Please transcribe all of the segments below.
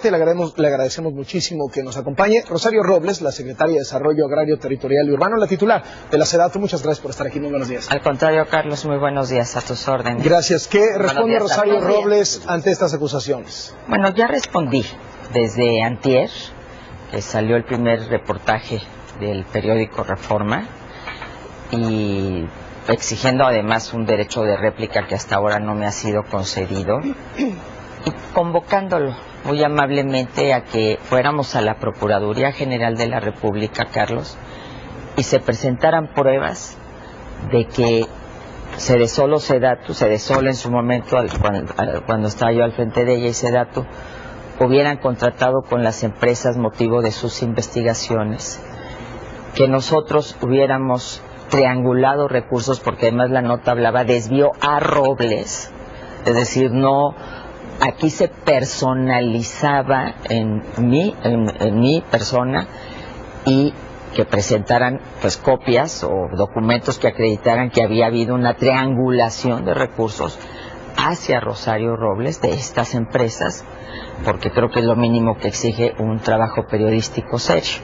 parte le agradecemos muchísimo que nos acompañe. Rosario Robles, la secretaria de Desarrollo Agrario, Territorial y Urbano, la titular de la SEDATU. Muchas gracias por estar aquí. Muy buenos días. Al contrario, Carlos, muy buenos días, a tus órdenes. Gracias. ¿Qué responde Rosario Robles ante estas acusaciones? Bueno, ya respondí desde antier, que salió el primer reportaje del periódico Reforma, y exigiendo además un derecho de réplica que hasta ahora no me ha sido concedido, y convocándolo muy amablemente a que fuéramos a la Procuraduría General de la República, Carlos, y se presentaran pruebas de que Sedesol o SEDATU, Sedesol en su momento, cuando estaba yo al frente de ella, y SEDATU, hubieran contratado con las empresas motivo de sus investigaciones, que nosotros hubiéramos triangulado recursos, porque además la nota hablaba desvío a Robles, es decir, no, aquí se personalizaba en mi persona, y que presentaran pues copias o documentos que acreditaran que había habido una triangulación de recursos hacia Rosario Robles de estas empresas, porque creo que es lo mínimo que exige un trabajo periodístico serio.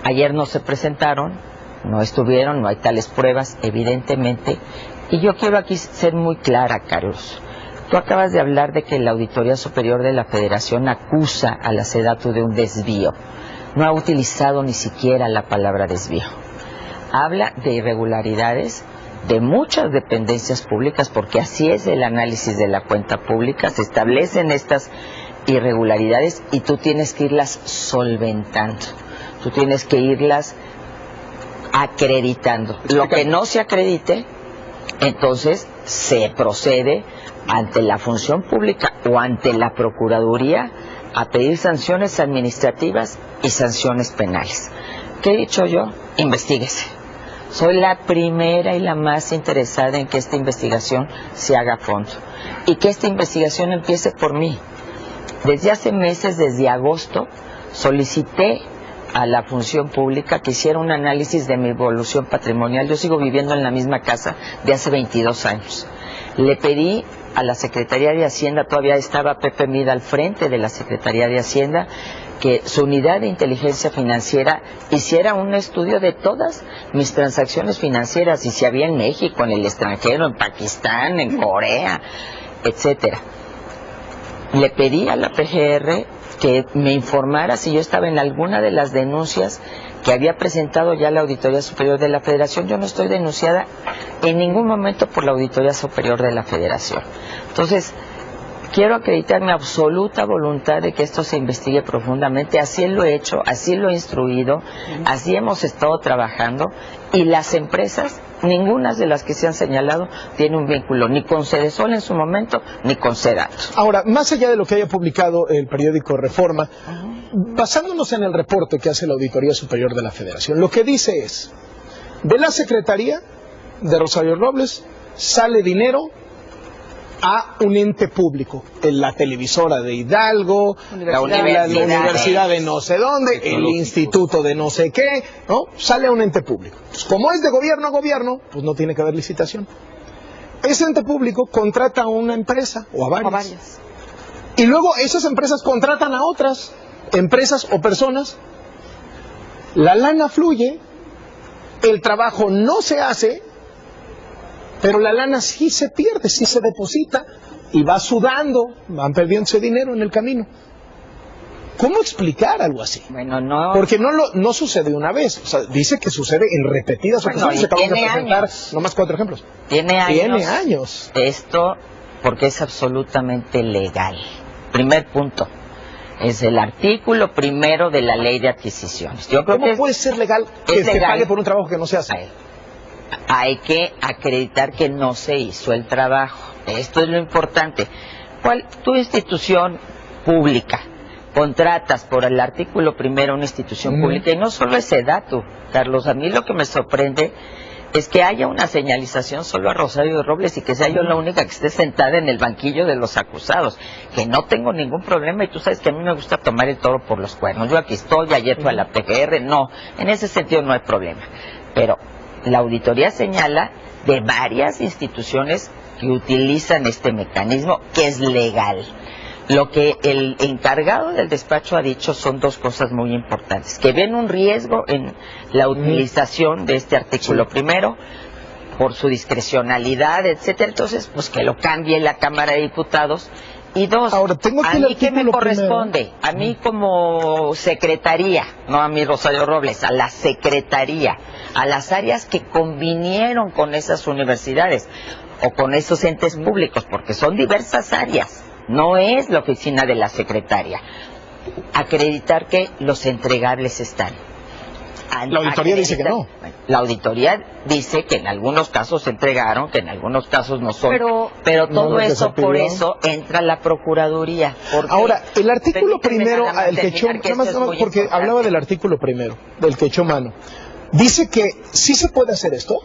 Ayer no se presentaron, no estuvieron, no hay tales pruebas, evidentemente, y yo quiero aquí ser muy clara, Carlos. Tú acabas de hablar de que la Auditoría Superior de la Federación acusa a la SEDATU de un desvío. No ha utilizado ni siquiera la palabra desvío. Habla de irregularidades de muchas dependencias públicas, porque así es el análisis de la cuenta pública, se establecen estas irregularidades y tú tienes que irlas solventando, tú tienes que irlas acreditando. Lo que no se acredite, entonces se procede ante la función pública o ante la Procuraduría a pedir sanciones administrativas y sanciones penales. ¿Qué he dicho yo? Investíguese. Soy la primera y la más interesada en que esta investigación se haga a fondo, y que esta investigación empiece por mí. Desde hace meses, desde agosto, solicité a la función pública que hiciera un análisis de mi evolución patrimonial. Yo sigo viviendo en la misma casa de hace 22 años. Le pedí a la Secretaría de Hacienda, todavía estaba Pepe Mida al frente de la Secretaría de Hacienda, que su unidad de inteligencia financiera hiciera un estudio de todas mis transacciones financieras, y si había en México, en el extranjero, en Pakistán, en Corea, etcétera. Le pedí a la PGR que me informara si yo estaba en alguna de las denuncias que había presentado ya la Auditoría Superior de la Federación. Yo no estoy denunciada en ningún momento por la Auditoría Superior de la Federación. Entonces, quiero acreditar mi absoluta voluntad de que esto se investigue profundamente. Así lo he hecho, así lo he instruido, así hemos estado trabajando, y las empresas, ninguna de las que se han señalado tiene un vínculo ni con Sedesol en su momento, ni con SEDATU. Ahora, más allá de lo que haya publicado el periódico Reforma, basándonos en el reporte que hace la Auditoría Superior de la Federación, lo que dice es: de la Secretaría de Rosario Robles sale dinero a un ente público, en la televisora de Hidalgo, la universidad de no sé dónde, el instituto de no sé qué, ¿no? Sale a un ente público. Pues como es de gobierno a gobierno, pues no tiene que haber licitación. Ese ente público contrata a una empresa o a varias. Y luego esas empresas contratan a otras empresas o personas. La lana fluye, el trabajo no se hace, pero la lana sí se pierde, sí se deposita, y va sudando, van perdiendo ese dinero en el camino. ¿Cómo explicar algo así? Bueno, no. Porque no sucede una vez, o sea, dice que sucede en repetidas ocasiones. Acabamos de presentar nomás 4 ejemplos. Tiene años. Esto porque es absolutamente legal. Primer punto. Es el artículo primero de la Ley de Adquisiciones. Yo creo ¿Cómo puede ser legal que se pague por un trabajo que no se hace? Hay que acreditar que no se hizo el trabajo. Esto es lo importante. Tu institución pública contratas por el artículo primero una institución pública, y no solo es SEDATU, Carlos. A mí lo que me sorprende es que haya una señalización solo a Rosario Robles y que sea yo la única que esté sentada en el banquillo de los acusados, que no tengo ningún problema, y tú sabes que a mí me gusta tomar el toro por los cuernos. Yo aquí estoy, ayer fue a la PGR, no, en ese sentido no hay problema. Pero la auditoría señala de varias instituciones que utilizan este mecanismo, que es legal. Lo que el encargado del despacho ha dicho son dos cosas muy importantes, que ven un riesgo en la utilización de este artículo. Primero, por su discrecionalidad, etcétera, entonces pues que lo cambie la Cámara de Diputados. Y dos, ahora, tengo a mí que me corresponde, a mí como secretaría, no a mí Rosario Robles, a la secretaría, a las áreas que convinieron con esas universidades o con esos entes públicos, porque son diversas áreas, no es la oficina de la secretaria, acreditar que los entregables están. La auditoría dice que no. La auditoría dice que en algunos casos se entregaron, que en algunos casos no son. Pero todo no eso, por eso entra la Procuraduría. Ahora, el artículo primero, el que echó, porque hablaba del artículo primero, del que echó mano, dice que sí se puede hacer esto,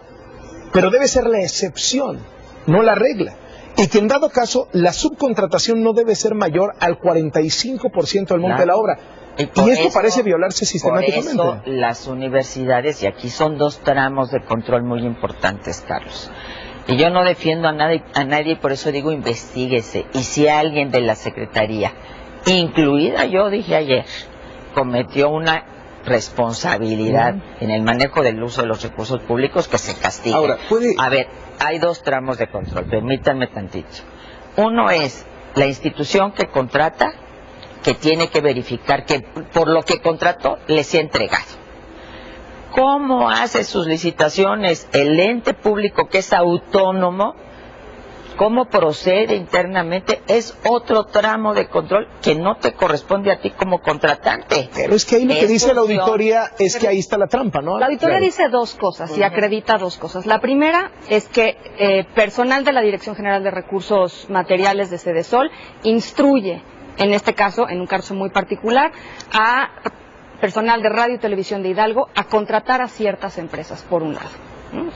pero debe ser la excepción, no la regla. Y que en dado caso, la subcontratación no debe ser mayor al 45% del monto de la obra. Y esto parece violarse sistemáticamente. Por eso las universidades, y aquí son dos tramos de control muy importantes, Carlos. Y yo no defiendo a nadie, por eso digo investíguese. Y si alguien de la Secretaría, incluida yo dije ayer, cometió una responsabilidad en el manejo del uso de los recursos públicos, que se castigue. Ahora, A ver, hay dos tramos de control, permítanme tantito. Uno es la institución que contrata, que tiene que verificar que por lo que contrató les sea entregado. ¿Cómo hace sus licitaciones el ente público que es autónomo? ¿Cómo procede internamente? Es otro tramo de control que no te corresponde a ti como contratante. Pero es que ahí lo que dice la auditoría es que ahí está la trampa, ¿no? La auditoría dice dos cosas y acredita dos cosas. La primera es que personal de la Dirección General de Recursos Materiales de Sedesol instruye, en este caso, en un caso muy particular, a personal de Radio y Televisión de Hidalgo a contratar a ciertas empresas, por un lado.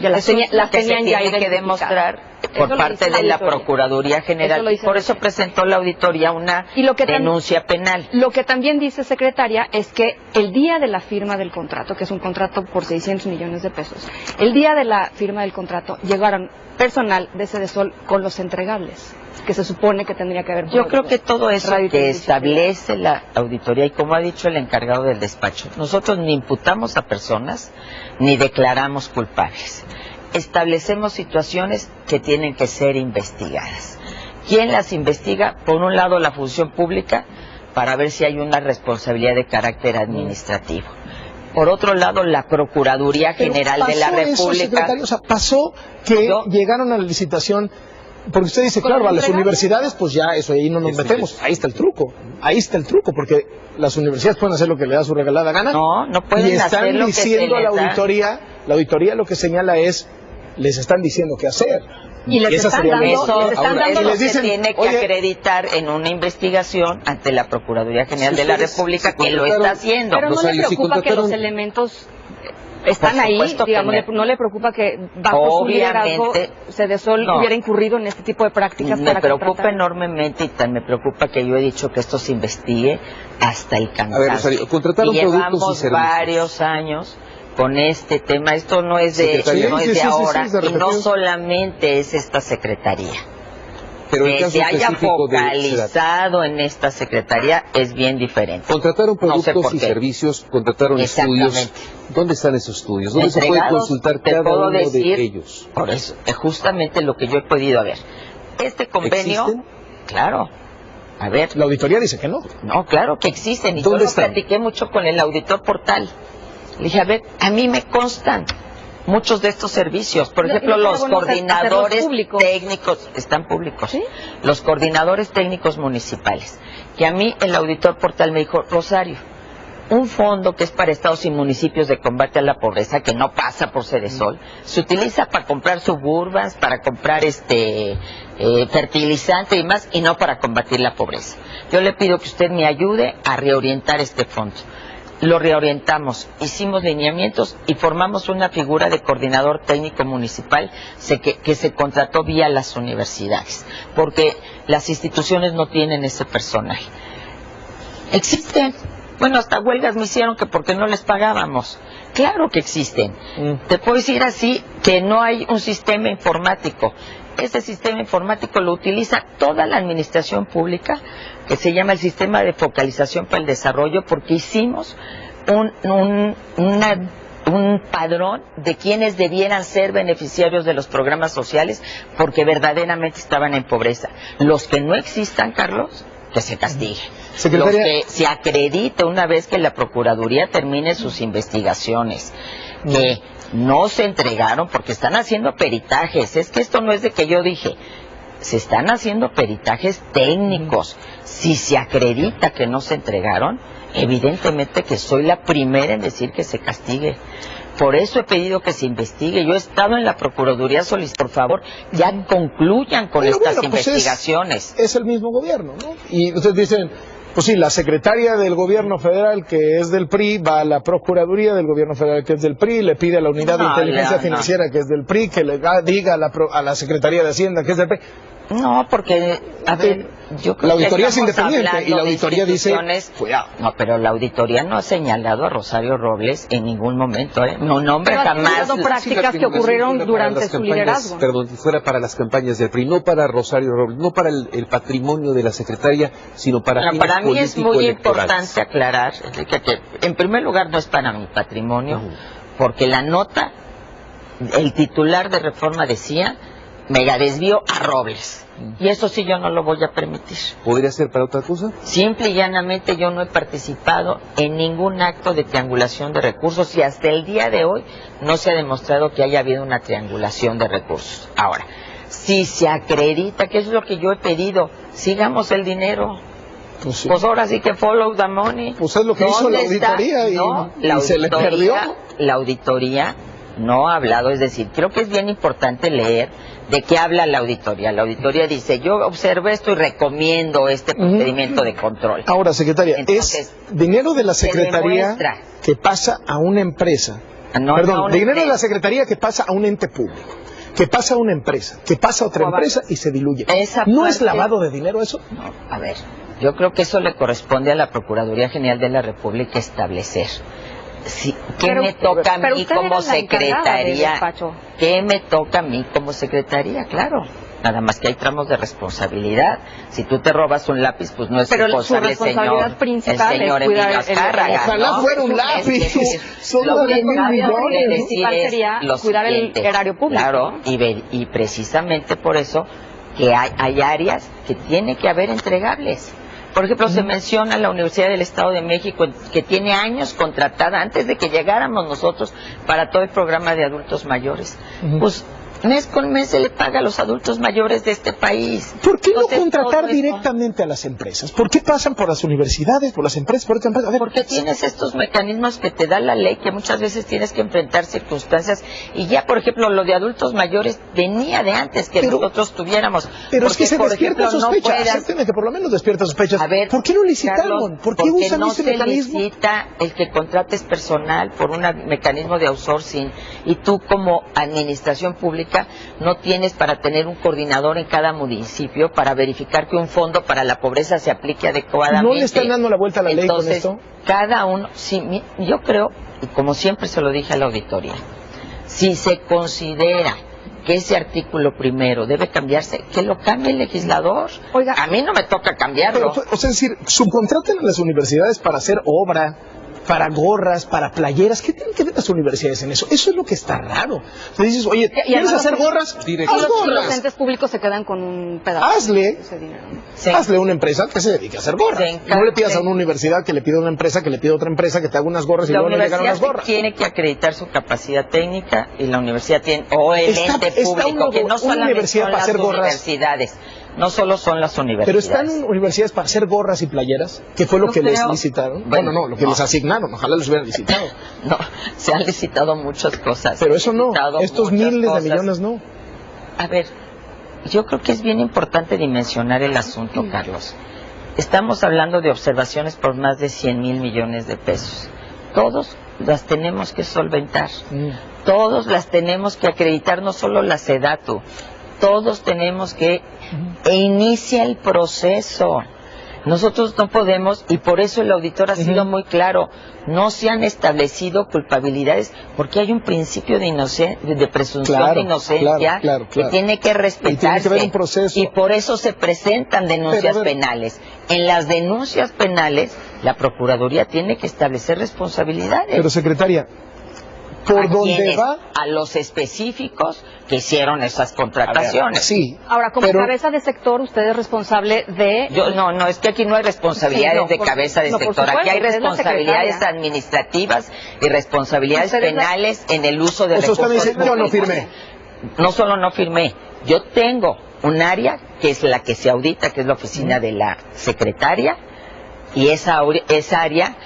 Ya las tenían ya que demostrar por parte de la Procuraduría General. Por eso presentó la auditoría una denuncia penal. Lo que también dice secretaria es que el día de la firma del contrato, que es un contrato por 600 millones de pesos, el día de la firma del contrato llegaron personal de Sedesol con los entregables, que se supone que tendría que haber. Yo creo que todo eso que establece la auditoría, y como ha dicho el encargado del despacho, nosotros ni imputamos a personas ni declaramos culpables. Establecemos situaciones que tienen que ser investigadas. ¿Quién las investiga? Por un lado, la función pública, para ver si hay una responsabilidad de carácter administrativo. Por otro lado, la Procuraduría General de la República. Eso, secretario, o sea, pasó que llegaron a la licitación, porque usted dice, claro, a las universidades, pues ya eso ahí no nos metemos. Ahí está el truco, porque las universidades pueden hacer lo que le da su regalada gana. No pueden hacer lo que se les da. Y están diciendo la auditoría lo que señala es, les están diciendo qué hacer. Y les están dando lo que tiene que acreditar en una investigación ante la Procuraduría General de la República, que lo está haciendo. Pero no le preocupa que los elementos están ahí, digamos, no le preocupa que bajo su liderazgo Sedesol hubiera incurrido en este tipo de prácticas. Me preocupa enormemente, y me preocupa que yo he dicho que esto se investigue hasta el cansancio. A ver, Rosario, contrataron llevamos varios años con este tema. Esto no es de ahora, y no solamente es esta secretaría. Pero que se haya focalizado en esta secretaría es bien diferente. Contrataron productos y servicios, contrataron estudios. ¿Dónde están esos estudios? ¿Dónde se puede consultar cada uno de ellos? Por eso, es justamente lo que yo he podido ver. Este convenio, ¿existen? Claro. A ver. La auditoría dice que no. No, claro que existen. Y yo lo platiqué mucho con el auditor Portal. Le dije, a ver, a mí me constan muchos de estos servicios. Por ejemplo, los coordinadores técnicos, están públicos, ¿sí? Los coordinadores técnicos municipales. Que a mí el auditor Portal me dijo, Rosario, un fondo que es para estados y municipios de combate a la pobreza, que no pasa por Sedesol, se utiliza para comprar suburbas, para comprar fertilizante y más, y no para combatir la pobreza. Yo le pido que usted me ayude a reorientar este fondo. Lo reorientamos, hicimos lineamientos y formamos una figura de coordinador técnico municipal que se contrató vía las universidades, porque las instituciones no tienen ese personal. Existen, Bueno, hasta huelgas me hicieron que porque no les pagábamos. Claro que existen. Te puedo decir así que no hay un sistema informático. Ese sistema informático lo utiliza toda la administración pública, que se llama el Sistema de Focalización para el Desarrollo, porque hicimos un padrón de quienes debieran ser beneficiarios de los programas sociales, porque verdaderamente estaban en pobreza. Los que no existan, Carlos, que se castigue. Los que se acredite una vez que la Procuraduría termine sus investigaciones, que no se entregaron porque están haciendo peritajes. Es que esto no es de que yo dije, se están haciendo peritajes técnicos. Si se acredita que no se entregaron, evidentemente que soy la primera en decir que se castigue. Por eso he pedido que se investigue. Yo he estado en la Procuraduría solicitando, por favor, ya concluyan con estas investigaciones. Es el mismo gobierno, ¿no? Y ustedes dicen, pues sí, la secretaria del gobierno federal, que es del PRI, va a la Procuraduría del gobierno federal, que es del PRI, le pide a la Unidad de Inteligencia Financiera, que es del PRI, que le diga a la Secretaría de Hacienda, que es del PRI. No, porque, a ver, yo creo la auditoría es que independiente y la auditoría dice, cuidado. No, pero la auditoría no ha señalado a Rosario Robles en ningún momento, ¿eh? No, hombre, jamás. Pero prácticas que ocurrieron durante su liderazgo. Perdón, fuera para las campañas del PRI, no para Rosario Robles, no para el patrimonio de la secretaria, sino para para mí es muy importante aclarar que en primer lugar no es para mi patrimonio, porque la nota, el titular de Reforma decía, mega desvío a Robles. Y eso sí yo no lo voy a permitir. ¿Podría ser para otra cosa? Simple y llanamente yo no he participado en ningún acto de triangulación de recursos y hasta el día de hoy no se ha demostrado que haya habido una triangulación de recursos. Ahora, si se acredita, que es lo que yo he pedido, sigamos el dinero. Pues, sí. Pues ahora sí que follow the money. Pues es lo que hizo la auditoría y se le perdió. La auditoría no ha hablado, es decir, creo que es bien importante leer de qué habla la auditoría. La auditoría dice, yo observo esto y recomiendo este procedimiento de control. Ahora, secretaria, entonces, es dinero de la secretaría que pasa a una empresa. Dinero de la secretaría que pasa a un ente público, que pasa a una empresa, que pasa a otra empresa y se diluye. ¿No es lavado de dinero eso? No, a ver, yo creo que eso le corresponde a la Procuraduría General de la República establecer. Sí, ¿qué me toca a mí como secretaría? ¿Qué me toca a mí como secretaría? Claro, nada más que hay tramos de responsabilidad. Si tú te robas un lápiz, pues no es responsable el señor Emilio Azcárraga. Ojalá fuera un lápiz. Lo que cabe decir sería cuidar el erario público. Claro, y precisamente por eso que hay áreas que tiene que haber entregables. Por ejemplo, se menciona la Universidad del Estado de México, que tiene años contratada, antes de que llegáramos nosotros, para todo el programa de adultos mayores. Pues mes con mes se le paga a los adultos mayores de este país. ¿Por qué no contratar directamente a las empresas? ¿Por qué pasan por las universidades, por las empresas, por otras empresas? A ver, porque tienes estos mecanismos que te da la ley, que muchas veces tienes que enfrentar circunstancias, y ya, por ejemplo, lo de adultos mayores venía de antes que nosotros tuviéramos. Pero es que se despierta sospechas, acépteme que por lo menos despierta sospechas. A ver, ¿por qué no licitaron? Carlos, ¿por qué usan ese mecanismo? Porque no se licita el que contrates personal por un mecanismo de outsourcing, y tú como administración pública no tienes para tener un coordinador en cada municipio para verificar que un fondo para la pobreza se aplique adecuadamente. ¿No le están dando la vuelta a la ley con esto? Cada uno, sí, yo creo, y como siempre se lo dije a la auditoría, si se considera que ese artículo primero debe cambiarse, que lo cambie el legislador. Oiga, a mí no me toca cambiarlo. Pero, o sea, es decir, subcontraten a las universidades para hacer obra, para gorras, para playeras. ¿Qué tienen que ver las universidades en eso? Eso es lo que está raro. Te dices, oye, ¿quieres hacer gorras? Haz gorras. Los entes públicos se quedan con un pedazo. Hazle una empresa que se dedique a hacer gorras. No le pidas a una universidad que le pida a una empresa, que le pida a otra empresa que te haga unas gorras y luego no le hagan unas gorras. Tiene que acreditar su capacidad técnica y la universidad tiene, o el ente público, que no solamente son las universidades. No solo son las universidades. Pero están universidades para hacer gorras y playeras, que fue lo que les licitaron. Bueno, no, lo que les asignaron, ojalá les hubieran licitado. No, se han licitado muchas cosas. Pero eso no, estos miles de millones no. A ver, yo creo que es bien importante dimensionar el asunto, Carlos. Estamos hablando de observaciones por más de 100,000 millones de pesos. Todos las tenemos que solventar. Todos las tenemos que acreditar, no solo la SEDATU. Todos tenemos que... E inicia el proceso. Nosotros no podemos, y por eso el auditor ha sido muy claro, no se han establecido culpabilidades porque hay un principio de presunción de inocencia que tiene que respetarse, y tiene que haber un proceso. Y por eso se presentan denuncias penales. En las denuncias penales la Procuraduría tiene que establecer responsabilidades. Pero, secretaria, ¿por dónde va? A los específicos que hicieron esas contrataciones. Sí. Ahora, como cabeza de sector, usted es responsable de... No, es que aquí no hay responsabilidades de cabeza de sector. Supuesto, aquí hay responsabilidades administrativas y responsabilidades penales en el uso de recursos públicos. Yo no firmé. No solo no firmé, yo tengo un área que es la que se audita, que es la oficina de la secretaria, y esa área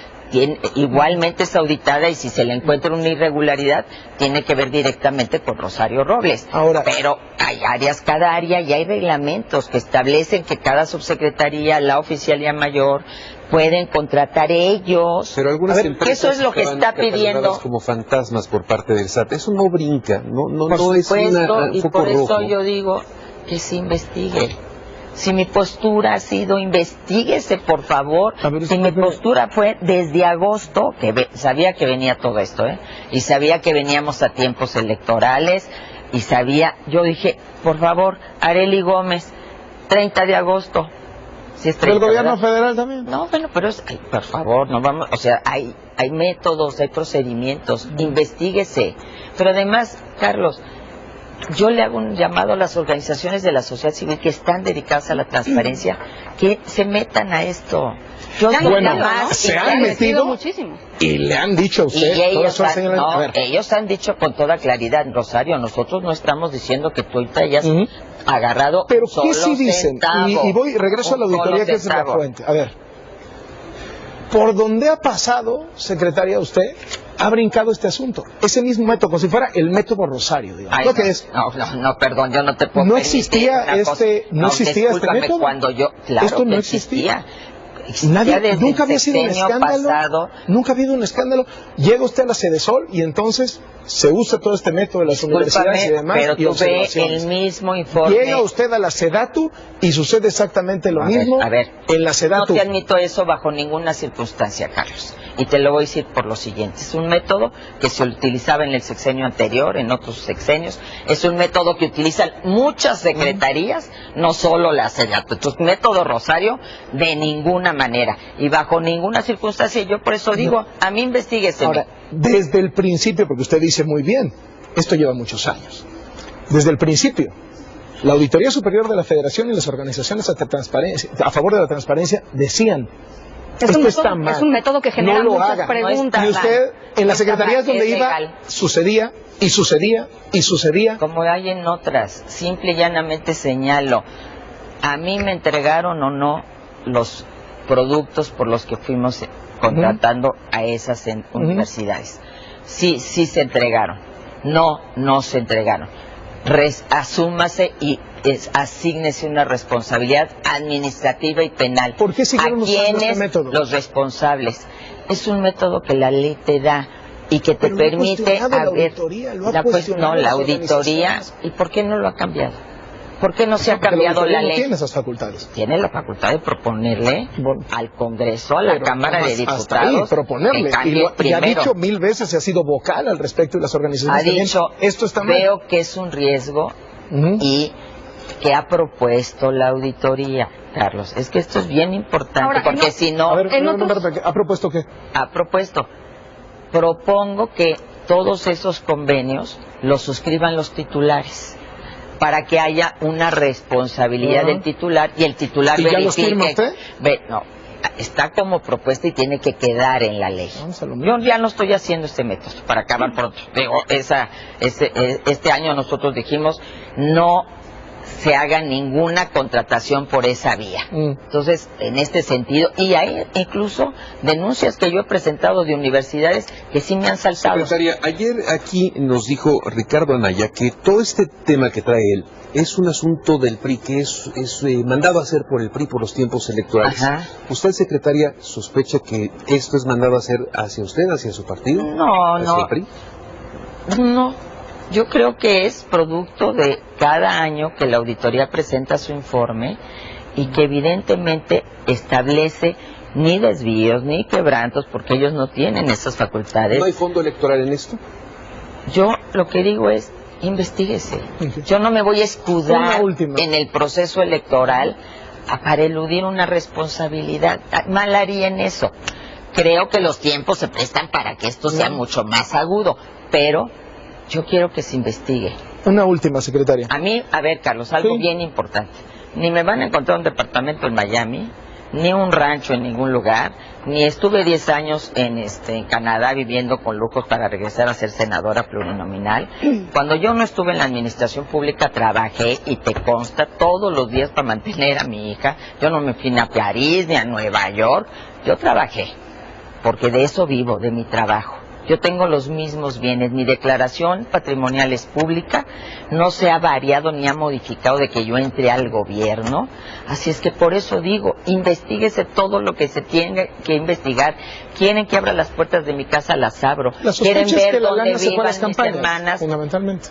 igualmente es auditada, y si se le encuentra una irregularidad tiene que ver directamente con Rosario Robles. Pero hay áreas, cada área, y hay reglamentos que establecen que cada subsecretaría, la oficialía mayor, pueden contratar ellos. Pero algunas empresas eso es lo que está pidiendo como fantasmas por parte del SAT. Eso no brinca, no es y por eso yo digo que se investigue. Si mi postura ha sido, investíguese, por favor. Si mi postura fue desde agosto, que sabía que venía todo esto, y sabía que veníamos a tiempos electorales, y yo dije, por favor, Arely Gómez, 30 de agosto. Si es 30, ¿del gobierno ¿verdad? federal también? No, bueno, pero por favor, no vamos, o sea, hay métodos, hay procedimientos, investíguese. Pero además, Carlos, yo le hago un llamado a las organizaciones de la sociedad civil que están dedicadas a la transparencia, que se metan a esto. Se han metido muchísimo. Y le han dicho a usted. Ellos han dicho con toda claridad, Rosario, nosotros no estamos diciendo que tú te hayas agarrado. Pero ¿qué sí dicen? Y regreso a la auditoría, que es la fuente. A ver, ¿por dónde ha pasado, secretaria, usted ha brincado este asunto? Ese mismo método, como si fuera el método Rosario, digamos. ¿Lo que es? No, perdón, yo no te puedo existía este método. Cuando esto no existía. Nunca había sido un escándalo. Nunca ha habido un escándalo. Llega usted a la Sedesol y entonces se usa todo este método de las universidades y demás. Pero tú ves el mismo informe. Llega usted a la Sedatu y sucede exactamente lo mismo. A ver, en la Sedatu. No te admito eso bajo ninguna circunstancia, Carlos. Y te lo voy a decir por lo siguiente. Es un método que se utilizaba en el sexenio anterior, en otros sexenios. Es un método que utilizan muchas secretarías, no solo la Sedatu. Entonces, método Rosario, de ninguna manera. Y bajo ninguna circunstancia, yo por eso digo, a mí investíguese. Ahora, desde el principio, porque usted dice muy bien, esto lleva muchos años. Desde el principio, la Auditoría Superior de la Federación y las organizaciones a favor de la transparencia decían: esto está mal, es un método que genera muchas preguntas. Y usted, en las secretarías donde iba, sucedía, y sucedía, y sucedía. Como hay en otras, simple y llanamente señalo, a mí me entregaron o no los productos por los que fuimos contratando a esas universidades. Sí se entregaron. No se entregaron. Asúmase y asígnese una responsabilidad administrativa y penal. ¿Por qué siguieron usando este método? Los responsables. Es un método que la ley te da y que te permite la auditoría. La auditoría. ¿Y por qué no lo ha cambiado? ¿Por qué no se ha cambiado la ley? Tiene esas facultades. Tiene la facultad de proponerle al Congreso, a la Cámara de Diputados. Hasta ahí, proponerle. Y ha dicho 1000 veces, y ha sido vocal al respecto, y las organizaciones ha dicho, esto está mal. Veo que es un riesgo y que ha propuesto la auditoría. Carlos, es que esto es bien importante. Ahora, porque si no... A ver, ¿ha propuesto qué? Ha propuesto. Propongo que todos esos convenios los suscriban los titulares, para que haya una responsabilidad del titular, y el titular verifique. ¿Ya los firma usted? No, está como propuesta y tiene que quedar en la ley. Yo ya no estoy haciendo este método para acabar pronto. Digo, este año nosotros dijimos no se haga ninguna contratación por esa vía. Entonces, en este sentido, y hay incluso denuncias que yo he presentado de universidades que sí me han saltado. Secretaria, ayer aquí nos dijo Ricardo Anaya que todo este tema que trae él es un asunto del PRI, que es mandado a hacer por el PRI por los tiempos electorales. Ajá. ¿Usted, secretaria, sospecha que esto es mandado a hacer hacia usted, hacia su partido? No. El PRI? No. Yo creo que es producto de cada año que la auditoría presenta su informe y que evidentemente establece ni desvíos ni quebrantos, porque ellos no tienen esas facultades. ¿No hay fondo electoral en esto? Yo lo que digo es, investíguese. Yo no me voy a escudar en el proceso electoral para eludir una responsabilidad. Mal haría en eso. Creo que los tiempos se prestan para que esto sea mucho más agudo, pero yo quiero que se investigue. Una última, secretaria. A mí, a ver, Carlos, algo bien importante. Ni me van a encontrar un departamento en Miami, ni un rancho en ningún lugar, ni estuve 10 años en Canadá viviendo con lujos para regresar a ser senadora plurinominal. Cuando yo no estuve en la administración pública trabajé, y te consta, todos los días para mantener a mi hija. Yo no me fui ni a París ni a Nueva York, yo trabajé, porque de eso vivo, de mi trabajo. Yo tengo los mismos bienes, mi declaración patrimonial es pública, no se ha variado ni ha modificado de que yo entre al gobierno, así es que por eso digo, investíguese todo lo que se tiene que investigar. Quieren que abra las puertas de mi casa, las abro. Quieren ver dónde vivan mis hermanas. Fundamentalmente.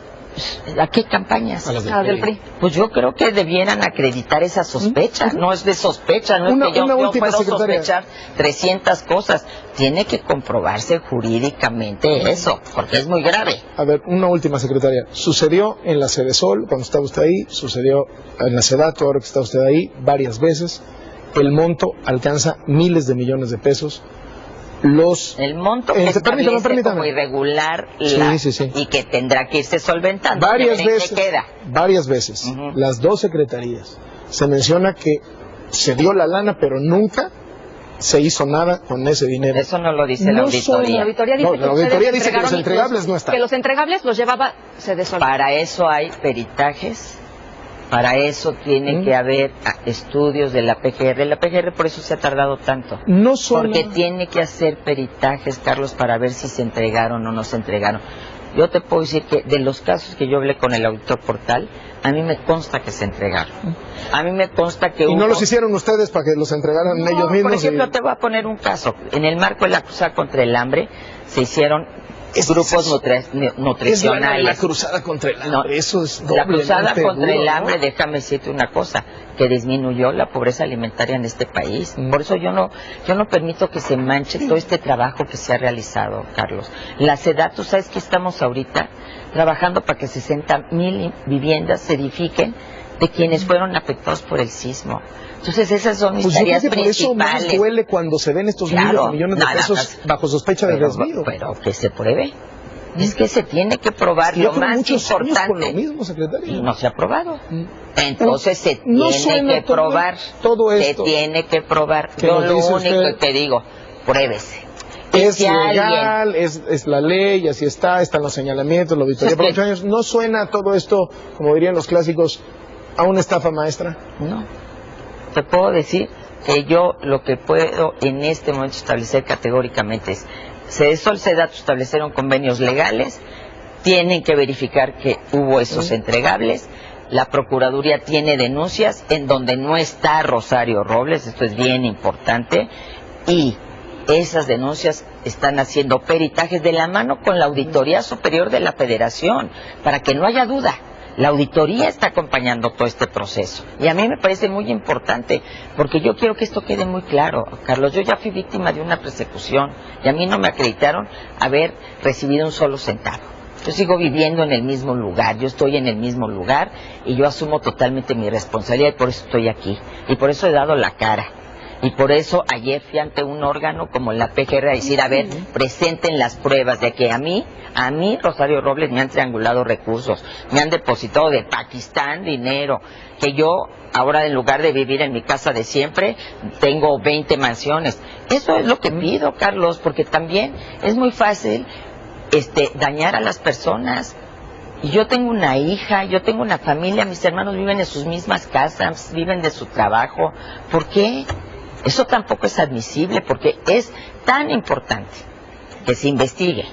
¿A qué campañas? A las del PRI. Pues yo creo que debieran acreditar esa sospecha. No es de sospecha, no es que yo puedo sospechar 300 cosas. Tiene que comprobarse jurídicamente eso, porque es muy grave. A ver, una última, secretaria. Sucedió en la Sedesol, cuando estaba usted ahí, sucedió en la Sedato, ahora que está usted ahí, varias veces. El monto alcanza miles de millones de pesos. El monto que establece como irregular y que tendrá que irse solventando. Varias veces, las dos secretarías, se menciona que se dio la lana, pero nunca se hizo nada con ese dinero. Eso no lo dice la auditoría. La auditoría dice que los entregables no están. Que los entregables los llevaba Sedesol. Para eso hay peritajes. Para eso tiene que haber estudios de la PGR. La PGR por eso se ha tardado tanto. Porque tiene que hacer peritajes, Carlos, para ver si se entregaron o no se entregaron. Yo te puedo decir que de los casos que yo hablé con el auditor Portal, a mí me consta que se entregaron. A mí me consta que ¿Y no los hicieron ustedes para que los entregaran ellos mismos? Por ejemplo, te voy a poner un caso. En el marco de la cruzada contra el hambre, se hicieron grupos nutricionales. La cruzada contra el hambre, eso es la cruzada contra el hambre, déjame decirte una cosa, que disminuyó la pobreza alimentaria en este país. Por eso yo no permito que se manche todo este trabajo que se ha realizado, Carlos. La Sedato, ¿sabes que estamos ahorita trabajando para que 60,000 viviendas se edifiquen de quienes fueron afectados por el sismo? Entonces esas son mis tareas principales. Por eso más duele cuando se ven estos miles de millones de pesos bajo sospecha de desvío. Pero que se pruebe. Es que se tiene que probar lo más importante. Con lo mismo, secretaria. Y no se ha probado. Entonces se tiene que probar. Todo esto. Se tiene que probar. Yo lo único que digo, pruébese. Es legal, es la ley, así están los señalamientos, la auditoría por 8 años. ¿No suena todo esto, como dirían los clásicos, a una estafa maestra? No. Te puedo decir que yo lo que puedo en este momento establecer categóricamente es, Sedesol, Sedato establecieron convenios legales, tienen que verificar que hubo esos entregables, la Procuraduría tiene denuncias en donde no está Rosario Robles, esto es bien importante, y esas denuncias están haciendo peritajes de la mano con la Auditoría Superior de la Federación, para que no haya duda. La auditoría está acompañando todo este proceso. Y a mí me parece muy importante, porque yo quiero que esto quede muy claro. Carlos, yo ya fui víctima de una persecución y a mí no me acreditaron haber recibido un solo centavo. Yo sigo viviendo en el mismo lugar, yo estoy en el mismo lugar y yo asumo totalmente mi responsabilidad y por eso estoy aquí. Y por eso he dado la cara. Y por eso ayer fui ante un órgano como la PGR a decir, a ver, presenten las pruebas de que a mí, Rosario Robles, me han triangulado recursos, me han depositado de Pakistán dinero, que yo ahora en lugar de vivir en mi casa de siempre, tengo 20 mansiones. Eso es lo que pido, Carlos, porque también es muy fácil dañar a las personas. Y yo tengo una hija, yo tengo una familia, mis hermanos viven en sus mismas casas, viven de su trabajo. ¿Por qué? Eso tampoco es admisible, porque es tan importante que se investigue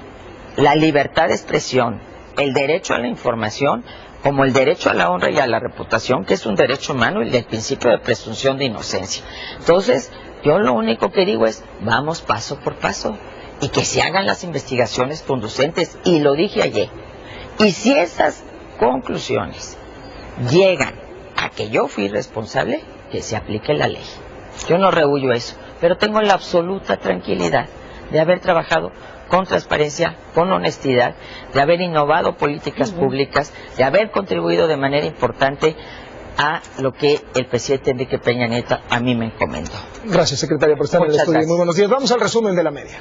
la libertad de expresión, el derecho a la información, como el derecho a la honra y a la reputación, que es un derecho humano, y el principio de presunción de inocencia. Entonces, yo lo único que digo es, vamos paso por paso, y que se hagan las investigaciones conducentes, y lo dije ayer. Y si esas conclusiones llegan a que yo fui responsable, que se aplique la ley. Yo no rehuyo eso, pero tengo la absoluta tranquilidad de haber trabajado con transparencia, con honestidad, de haber innovado políticas públicas, de haber contribuido de manera importante a lo que el presidente Enrique Peña Nieto a mí me encomendó. Gracias, secretaria, por estar en el estudio. Gracias. Muy buenos días. Vamos al resumen de la media.